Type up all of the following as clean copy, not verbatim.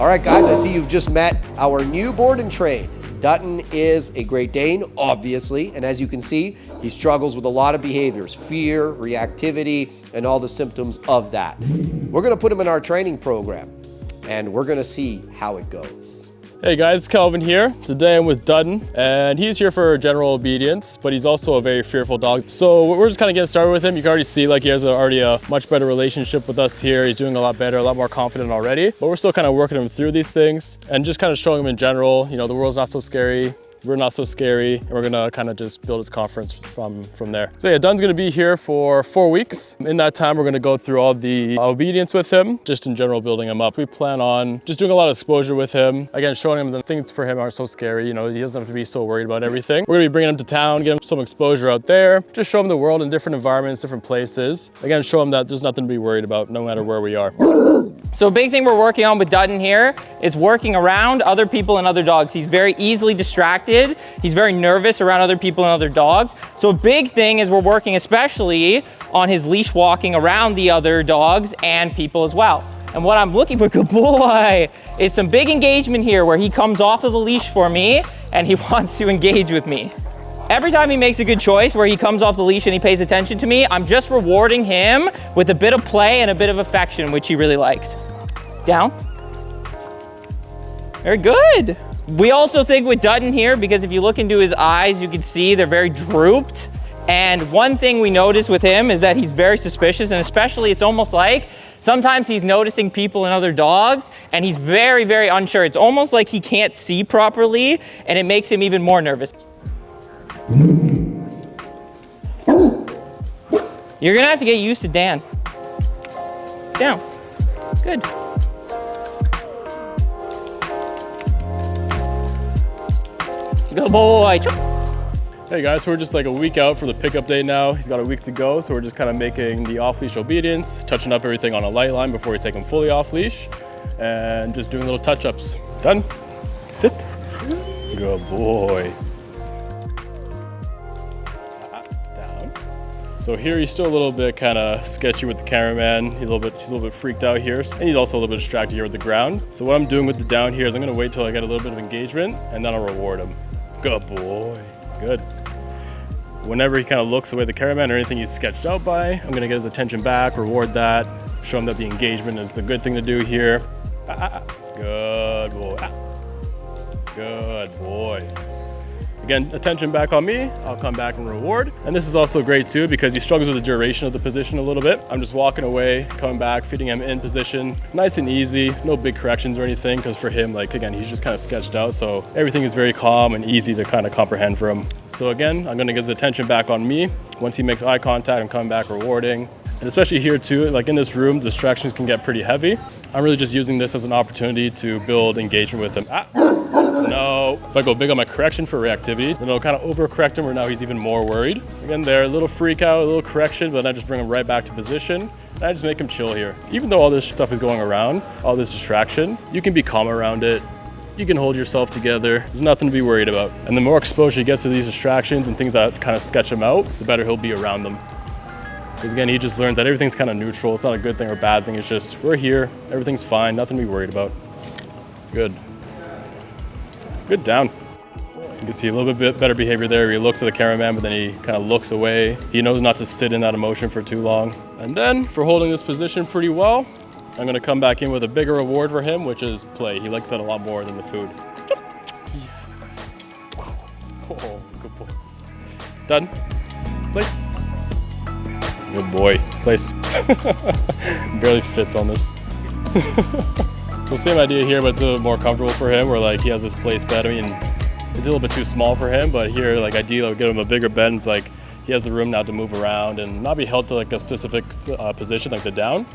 All right, guys, I see you've just met our new board and train. Dutton is a Great Dane, obviously, and as you can see, he struggles with a lot of behaviors, fear, reactivity, and all the symptoms of that. We're gonna put him in our training program, and we're gonna see how it goes. Hey guys, Calvin here. Today I'm with Dutton, and he's here for general obedience, but he's also a very fearful dog. So we're just kind of getting started with him. You can already see like he has already a much better relationship with us here. He's doing a lot better, a lot more confident already, but we're still kind of working him through these things and just kind of showing him in general, you know, the world's not so scary. We're not so scary, and we're gonna kind of just build his confidence from there. So yeah, Dunn's gonna be here for 4 weeks. In that time, we're gonna go through all the obedience with him, just in general building him up. We plan on just doing a lot of exposure with him. Again, showing him that things for him aren't so scary. You know, he doesn't have to be so worried about everything. We're gonna be bringing him to town, get him some exposure out there, just show him the world in different environments, different places. Again, show him that there's nothing to be worried about no matter where we are. So a big thing we're working on with Dutton here is working around other people and other dogs. He's very easily distracted. He's very nervous around other people and other dogs. So a big thing is we're working especially on his leash walking around the other dogs and people as well. And what I'm looking for, good boy, is some big engagement here where he comes off of the leash for me and he wants to engage with me. Every time he makes a good choice where he comes off the leash and he pays attention to me, I'm just rewarding him with a bit of play and a bit of affection, which he really likes. Down. Very good. We also think with Dutton here, because if you look into his eyes, you can see they're very drooped. And one thing we notice with him is that he's very suspicious, and especially it's almost like sometimes he's noticing people and other dogs and he's very, very unsure. It's almost like he can't see properly and it makes him even more nervous. You're gonna have to get used to Dan. Down. Good. Good boy. Hey guys, so we're just like a week out for the pickup day now. He's got a week to go, so we're just kind of making the off-leash obedience, touching up everything on a light line before we take him fully off-leash, and just doing little touch-ups. Done. Sit. Good boy. Down. So here he's still a little bit kind of sketchy with the cameraman. He's a little bit freaked out here, and he's also a little bit distracted here with the ground. So what I'm doing with the down here is I'm gonna wait till I get a little bit of engagement, and then I'll reward him. Good boy. Good. Whenever he kind of looks away the cameraman or anything he's sketched out by, I'm gonna get his attention back, reward that, show him that the engagement is the good thing to do here. Good boy. Good boy. Again, attention back on me, I'll come back and reward. And this is also great too because he struggles with the duration of the position a little bit. I'm just walking away, coming back, feeding him in position. Nice and easy, no big corrections or anything, because for him, like again, he's just kind of sketched out, so everything is very calm and easy to kind of comprehend for him. So again, I'm gonna get his attention back on me. Once he makes eye contact, I'm coming back rewarding. And especially here too, like in this room, distractions can get pretty heavy. I'm really just using this as an opportunity to build engagement with him. No. If I go big on my correction for reactivity, then I'll kind of overcorrect him where now he's even more worried. Again, there, a little freak out, a little correction, but then I just bring him right back to position. And I just make him chill here. Even though all this stuff is going around, all this distraction, you can be calm around it. You can hold yourself together. There's nothing to be worried about. And the more exposure he gets to these distractions and things that kind of sketch him out, the better he'll be around them. Because again, he just learns that everything's kind of neutral. It's not a good thing or a bad thing. It's just, we're here, everything's fine, nothing to be worried about. Good. Good down. You can see a little bit better behavior there. He looks at the cameraman, but then he kind of looks away. He knows not to sit in that emotion for too long. And then for holding this position pretty well, I'm gonna come back in with a bigger reward for him, which is play. He likes that a lot more than the food. Oh, good boy. Done. Place. Good boy. Place. Barely fits on this. So same idea here, but it's a little more comfortable for him, where like he has this place bed. I mean, it's a little bit too small for him, but here, like ideally, I'll give him a bigger bed, and it's like he has the room now to move around and not be held to like a specific position, like the down.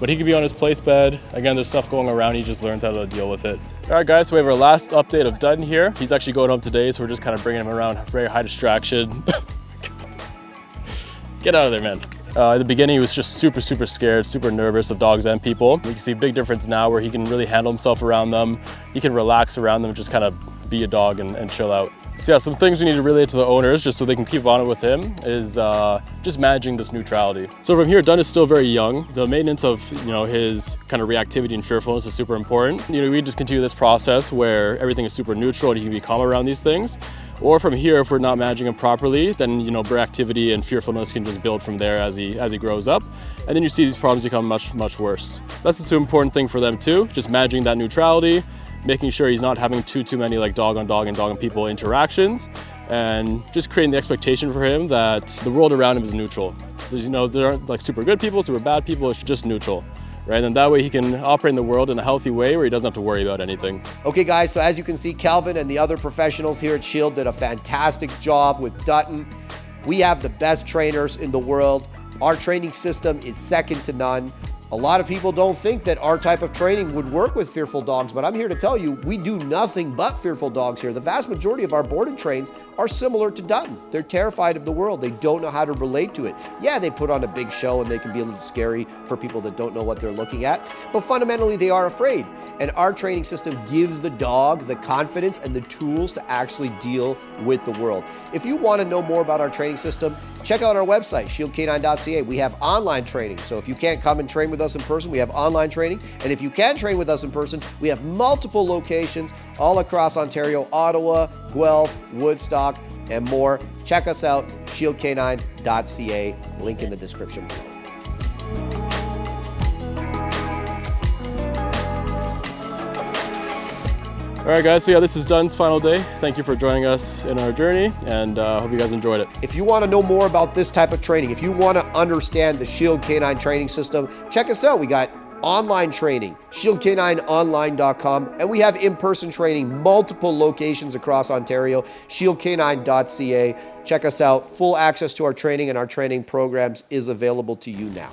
But he could be on his place bed. Again, there's stuff going around, he just learns how to deal with it. All right guys, so we have our last update of Dutton here. He's actually going home today, so we're just kind of bringing him around, very high distraction. Get out of there, man. At the beginning, he was just super scared, super nervous of dogs and people. You can see a big difference now where he can really handle himself around them. He can relax around them, just kind of be a dog and chill out. So yeah, some things we need to relay to the owners just so they can keep on it with him is just managing this neutrality. So from here, Dun is still very young. The maintenance of his kind of reactivity and fearfulness is super important. We just continue this process where everything is super neutral and he can be calm around these things. Or from here, if we're not managing him properly, then reactivity and fearfulness can just build from there as he grows up. And then you see these problems become much, much worse. That's the super important thing for them too, just managing that neutrality, making sure he's not having too many like dog on dog and dog on people interactions, and just creating the expectation for him that the world around him is neutral. There's, there aren't like super good people, super bad people, it's just neutral. Right? And that way he can operate in the world in a healthy way where he doesn't have to worry about anything. Okay guys, so as you can see, Calvin and the other professionals here at Shield did a fantastic job with Dutton. We have the best trainers in the world. Our training system is second to none. A lot of people don't think that our type of training would work with fearful dogs, but I'm here to tell you, we do nothing but fearful dogs here. The vast majority of our board and trains are similar to Dutton. They're terrified of the world. They don't know how to relate to it. Yeah, they put on a big show and they can be a little scary for people that don't know what they're looking at, but fundamentally they are afraid. And our training system gives the dog the confidence and the tools to actually deal with the world. If you want to know more about our training system, check out our website, shieldk9.ca. We have online training. So if you can't come and train with us in person, we have online training. And if you can train with us in person, we have multiple locations all across Ontario, Ottawa, Guelph, Woodstock, and more. Check us out, shieldk9.ca. Link in the description below. All right guys, so yeah, this is Dun's final day. Thank you for joining us in our journey, and hope you guys enjoyed it. If you want to know more about this type of training, if you want to understand the Shield K9 training system, check us out. We got online training, shieldk9online.com, and we have in-person training, multiple locations across Ontario, shieldk9.ca. Check us out. Full access to our training and our training programs is available to you now.